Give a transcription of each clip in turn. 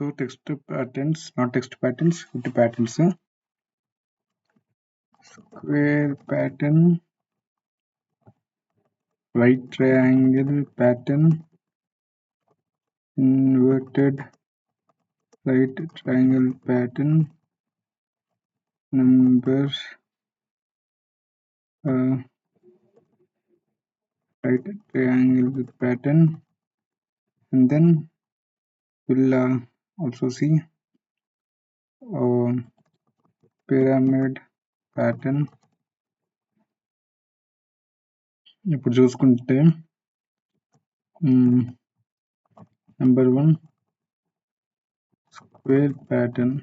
So text patterns, not text patterns, with patterns. Square pattern, right triangle pattern, inverted right triangle pattern, numbers, right triangle pattern, and then we'll also see pyramid pattern. ఇప్పుడు చూసుకుంటే number 1 square pattern.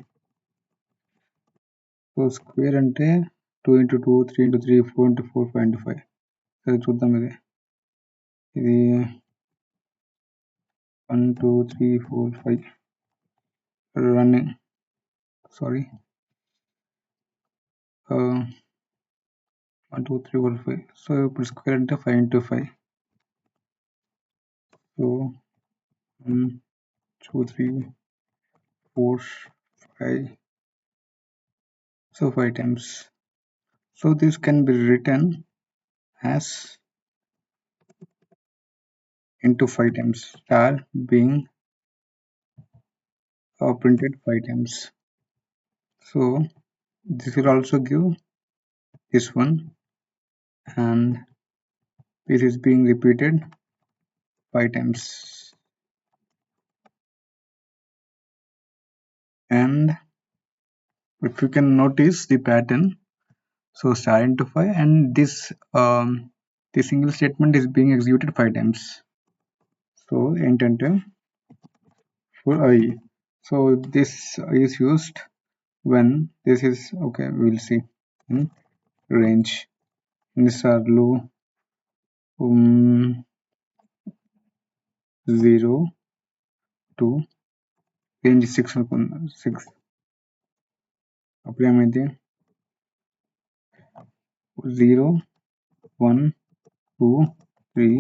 So square అంటే 2 into 2, 3 into 3, 4 into 4, 5 into 5. సరే చూద్దాం. ఇది 1 2 3 4 5 running, sorry 1 2 3 4 5. So ఇప్పుడు square అంటే 5 into 5. So 1 2 3 4 5. So 5 times. So this can be written as into 5 times, star being printed 5 times. So this will also give this one, and this is being repeated 5 times. And if you can notice the pattern, so star into 5, and this the single statement is being executed 5 times. So entente for I. So this is used when this is okay. We'll see in range. These are low 0 to range 6 6. అప్పుడు ఏమైంది 0 1 2 3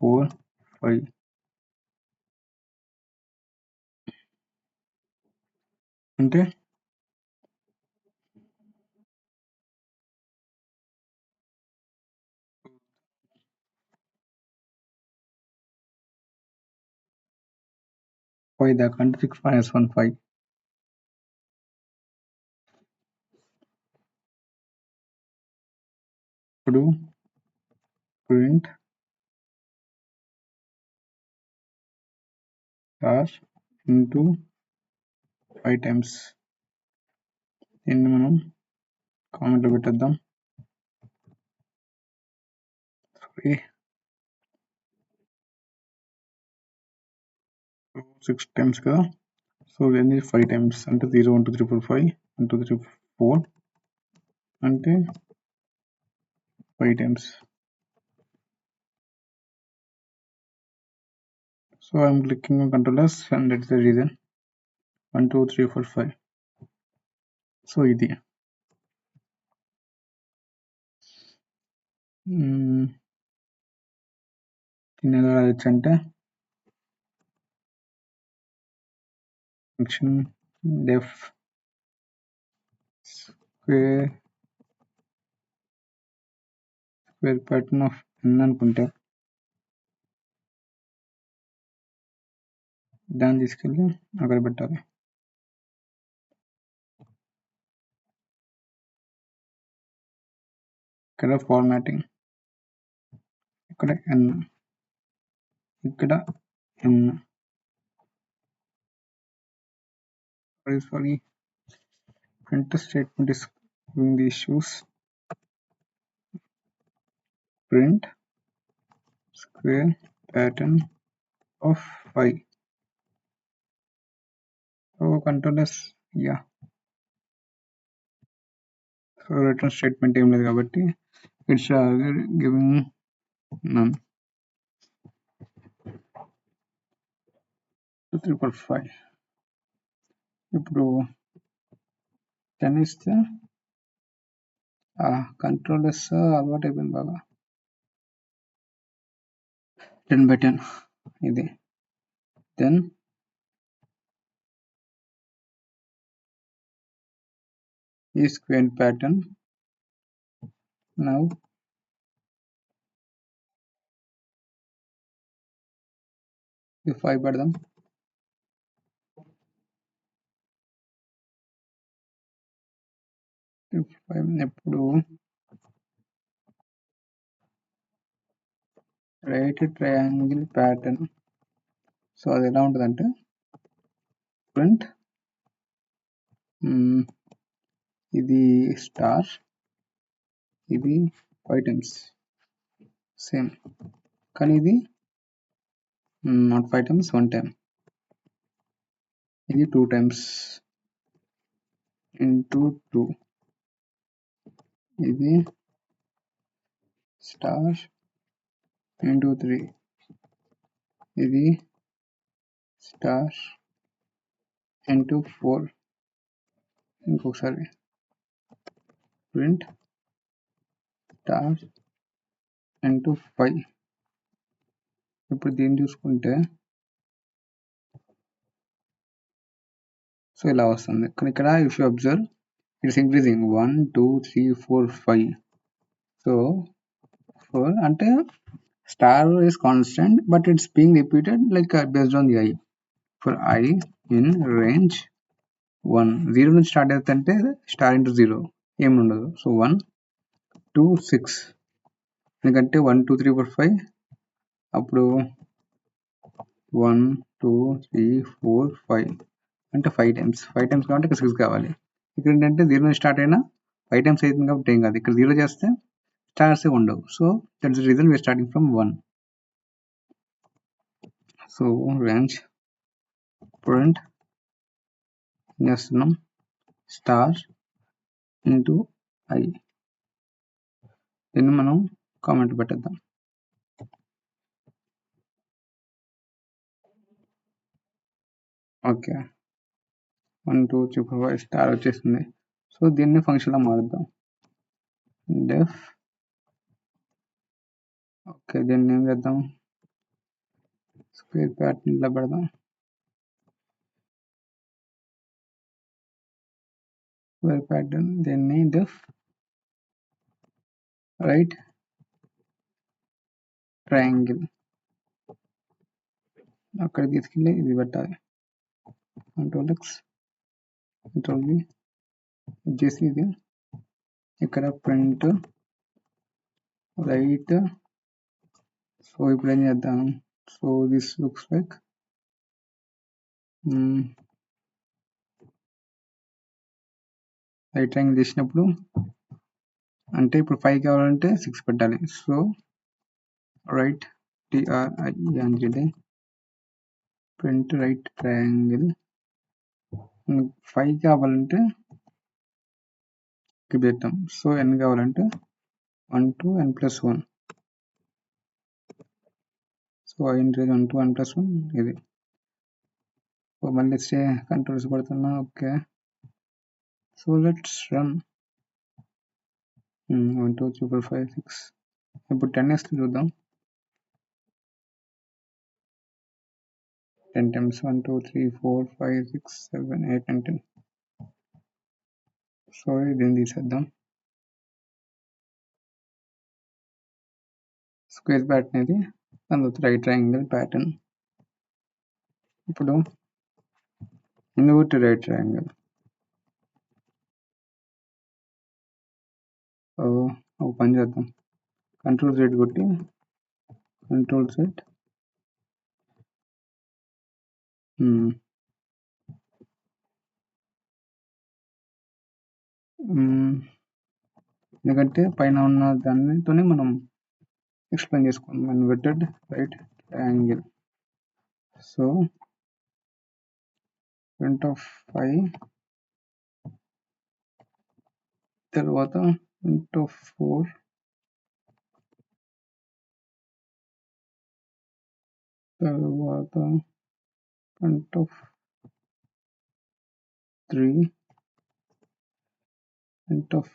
4 5. అంటే 5 దాకా, అంటే 6 minus 1 5. ఇప్పుడు print star into 5 times. దీన్ని మనం కామెంట్లో పెట్టేద్దాం. సారీ 6 times కదా. సో ఇవన్నీ 5 times, అంటే 0 1 2 3 4 5, 1 2 3 4, అంటే 5 times. So I'm clicking on Ctrl S, and that's the reason. 1 2 3 4 5. So ఇది దీన్ని ఎలా రాయొచ్చు అంటే function def square pattern of n అనుకుంటే దాన్ని తీసుకెళ్ళి అక్కడ పెట్టాలి. ఇక్కడ ఫార్మాటింగ్, ఇక్కడ n, ఇక్కడ n. Sorry, print statement is giving the issues. Print square pattern of 5. So Ctrl S, yeah. So return statement ఏం లేదు కాబట్టి it's giving none. 2 3 4 5. ఇప్పుడు 10 ఇస్తే కంట్రోల్ ఎస్ అలవాటు అయిపోయింది బాగా. 10 by 10 ఇది. Then is quaint pattern. Now if I పెడదాం, ఎప్పుడు రైట్ ట్రయాంగిల్ ప్యాటర్న్. సో అది ఎలా ఉంటుందంటే ప్రింట్ ఇది స్టార్, ఇది 5 times సేమ్, కానీ ఇది నాట్ 5 times, 1 time, ఇది 2 times into 2, ఇది స్టార్ into 3, ఇది స్టార్ into 4. ఇంకొకసారి ప్రింట్ స్టార్ into 5. ఇప్పుడు దీన్ని చూసుకుంటే సో ఇలా వస్తుంది. కానీ ఇక్కడ if you observe it's increasing 1 2 3 4 5. So 4 అంటే star is constant but it's being repeated like based on the I. For I in range 1, 0 నుంచి స్టార్ట్ అవుతుంటే స్టార్ ఇంటూ 0 ఏమి ఉండదు. సో 1 2 6, ఎందుకంటే 1 2 3 4 5, అప్పుడు 1 2 3 4 5 అంటే 5 times కాబట్టి ఇక్కడ 6 కావాలి. ఇక్కడ ఏంటంటే 0 నుంచి స్టార్ట్ అయినా 5 times అవుతుంది కాబట్టి ఏం కాదు. ఇక్కడ 0 చేస్తే స్టార్స్ ఉండవు. So that's the reason we're starting from 1. So range print చేస్తున్నాం స్టార్ ఇంటూ ఐ. దీన్ని మనం కామెంట్ పెట్టేద్దాం. ఓకే 1 2 3 4 5 స్టార్ వచ్చేసింది. సో దీన్ని ఫంక్షన్లో మారుద్దాం. డెఫ్ ఓకే దీన్ని ఏం చేద్దాం, స్క్వేర్ ప్యాటర్న్ ఇలా పెడదాం. స్క్వేర్ ప్యాటర్న్ దీన్ని డెఫ్ రైట్ ట్రయాంగిల్ అక్కడ తీసుకెళ్ళి ఇది పెట్టాలి. కంట్రోల్ ఎక్స్ కంట్రోల్ వి చేసి ఇది ఇక్కడ ప్రింట్ రైట్. సో ఇప్పుడు ఏం చేద్దాం, so this looks like right triangle చేసినప్పుడు అంటే ఇప్పుడు 5 కావాలంటే 6 పెట్టాలి. So right TRIANGLE print right triangle 5 కావాలంటే పెట్టాం. సో n కావాలంటే 1 to n plus 1. So I into 1 to n plus 1 ఇది. సో మళ్ళీ కంట్రోల్స్ పడుతున్నా. Okay so let's run 1 2 3 4 5 6. ఇప్పుడు 10 వేస్తే చూద్దాం. 10 times 1 2 3 4 5 6 7 8 9 10. సో దీన్ని తీసేద్దాం. స్క్వేర్ ప్యాటర్న్ ఇది, అందులో రైట్ ట్రయాంగిల్ ప్యాటర్న్. ఇప్పుడు ఇన్వర్ట్ రైట్ ట్రయాంగిల్. ఒక పని చేద్దాం, కంట్రోల్ Z కొట్టి కంట్రోల్ Z ఎందుకంటే పైన ఉన్న దానితోనే మనం ఎక్స్ప్లెయిన్ చేసుకుందాం. Inverted right triangle. So print of 5 తర్వాత ప్రింట్ ఆఫ్ 4 తర్వాత print of 3 print of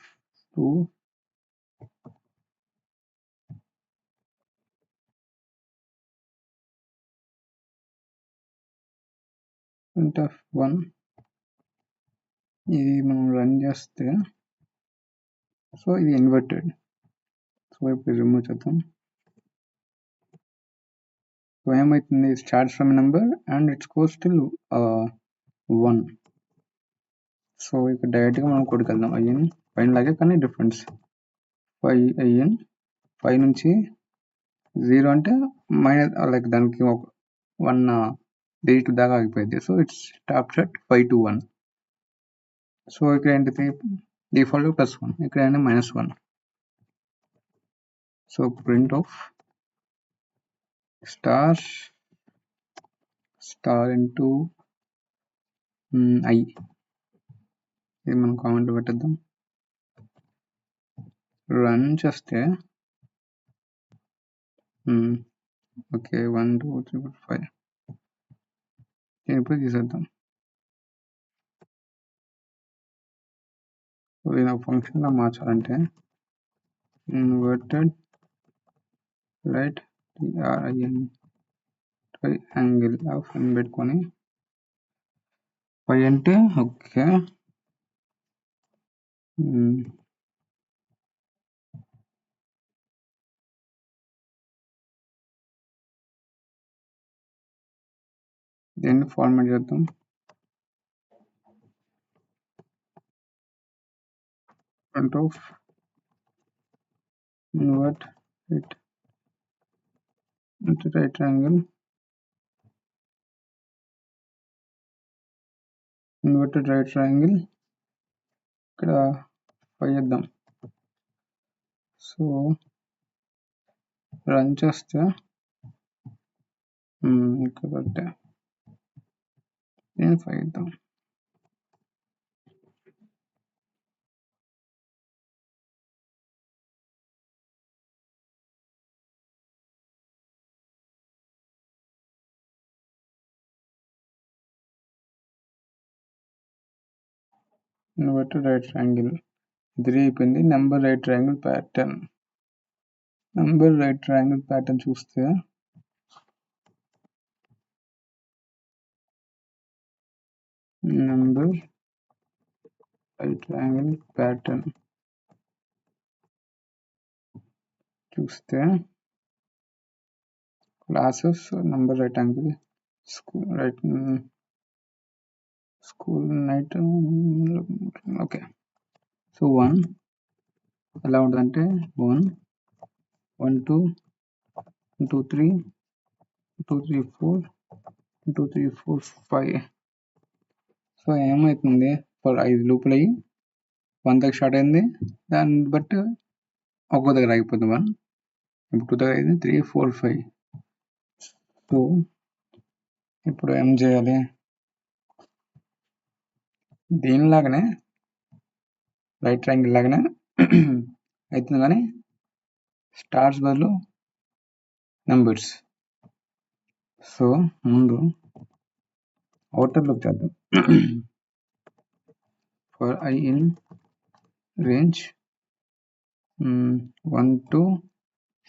2 printf 1 ఇది మనం రన్ చేస్తే సో ఇది ఇన్వర్టెడ్. సో ఇప్పుడు రిమూవ్ చేద్దాం. సో ఏమవుతుంది, starts from number and it's goes till 1. So ఇక్కడ డైరెక్ట్గా మనం కోడ్కి వెళ్దాం. ఐఎన్ పైన లాగే కానీ డిఫరెన్స్ 5 ఐఎన్ 5 నుంచి 0 అంటే మైనస్ లైక్ దానికి ఒక 1 డిజిట్ దాకా ఆగిపోయింది. So it's stops at 5 to 1. So ఇక్కడ ఏంటిది డిఫాల్ట్ +1, ఇక్కడ ఏంటి -1. So print of star into I, ఇది మనం కామెంట్ పెట్టేద్దాం. రన్ చేస్తే ఓకే 1 2 3 4 5 దీని ఇప్పుడు తీసేద్దాం. నేను ఫంక్షన్లో మార్చాలంటే ఇన్వర్టెడ్ రైట్ ట్రయాంగిల్ ఆఫ్ అని పెట్టుకొని 5 అంటే ఓకే దీన్ని ఫార్మాట్ చేద్దాం. Front of invert it into right triangle, inverted right triangle ఇక్కడ 5 చేద్దాం. సో రన్ చేస్తే ఇక్కడ పెట్టే నేను 5 ఇద్దాం. ఇన్వర్టెడ్ రైట్ ట్రయాంగిల్ 3 అయిపోయింది. నెంబర్ రైట్ ట్రయాంగిల్ ప్యాటర్న్ చూస్తే నెంబర్ రైట్ ట్రయాంగిల్ ప్యాటర్న్ చూస్తే classes number right angle school night okay. So 1 ఎలా ఉంటుందంటే 1 1 2 1 2 3 1 2 3 4 1 2 3 4 5. సో ఏమవుతుంది, 5 లూపులు అయ్యి 1 దగ్గర స్టార్ట్ అయింది, దాన్ని బట్టి ఒక్కో దగ్గర ఆగిపోతుంది 1, ఇప్పుడు 2 దగ్గర అయింది 3 4 5. సో ఇప్పుడు ఏం చేయాలి, దీనిలాగానే రైట్ ట్రయాంగిల్ లాగానే అవుతుంది కానీ స్టార్స్ బదులు నెంబర్స్. సో ముందు అవుటర్లోకి చేద్దాం. For I in range 1 to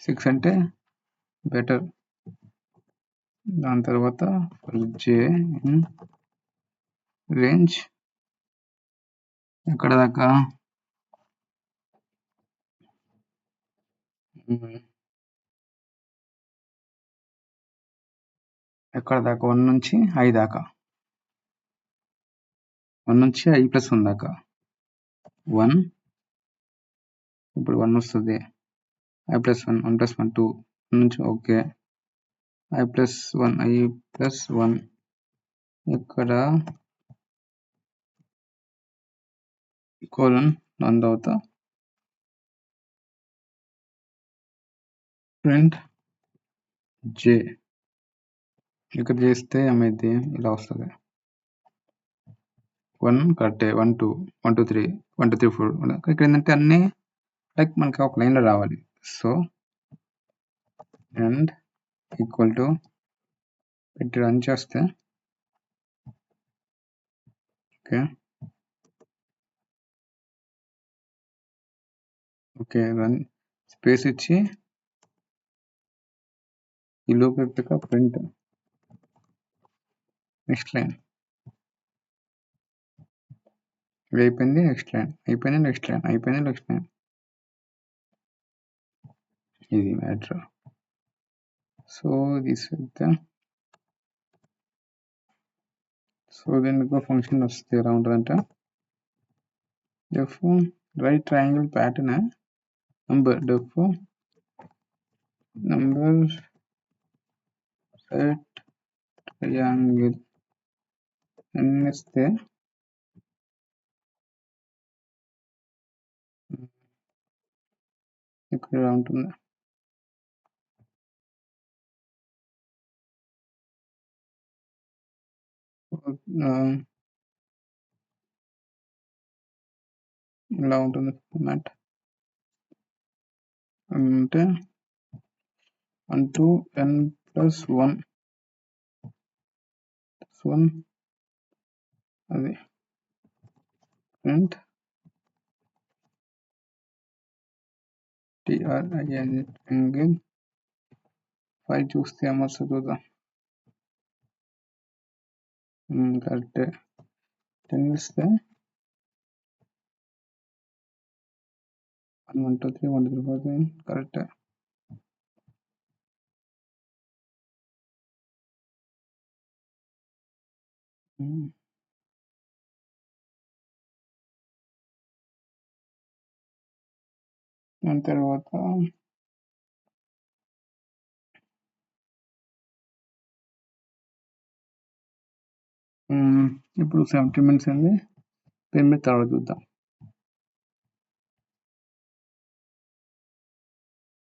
6 అంటే బెటర్. దాని తర్వాత ఫర్ జే ఇన్ రేంజ్ ఎక్కడ దాకా ఎక్కడ దాకా 1 నుంచి I దాకా, 1 నుంచి I+1 దాకా. 1 ఇప్పుడు 1 వస్తుంది, I+1 1+1 2 నుంచి ఓకే I+1 ఇక్కడ కోలన్ దాని తర్వాత ప్రింట్ జే. ఇక్కడ చేస్తే ఏమైంది, ఇలా వస్తుంది 1 కరెక్టే 1 2 1 2 3 1 2 3 4. ఇక్కడ ఏంటంటే అన్నీ లైక్ మనకి ఒక లైన్లో రావాలి. సో అండ్ ఈక్వల్ టు పెట్టి రన్ చేస్తే ఓకే రన్ స్పేస్ ఇచ్చి ఈ లూప్ అయిపోయాక ప్రింట్ నెక్స్ట్ లైన్ ఇది అయిపోయింది, నెక్స్ట్ లైన్ అయిపోయింది, నెక్స్ట్ లైన్ అయిపోయింది, నెక్స్ట్ లైన్. ఇది మ్యాటర్. సో దిస్ సో దీనికి ఒక ఫంక్షన్ వస్తుంది, ఎలా ఉంటుందంటే def right triangle pattern number def number right triangle అని ఇస్తే ఇక్కడ ఇలా ఉంటుంది. ఇలా ఉంటుంది ఫార్మాట్. అంటే 1 to n plus 1 అది print triangle 5 చూస్తే ఏమొస్తుంది చూద్దాం. కరెక్టే. 10 ఇస్తే 1 2 3 1 2 3 4 కరెక్టే. దాని తర్వాత ఇప్పుడు 70 minutes అయింది. 10 minutes తర్వాత చూద్దాం.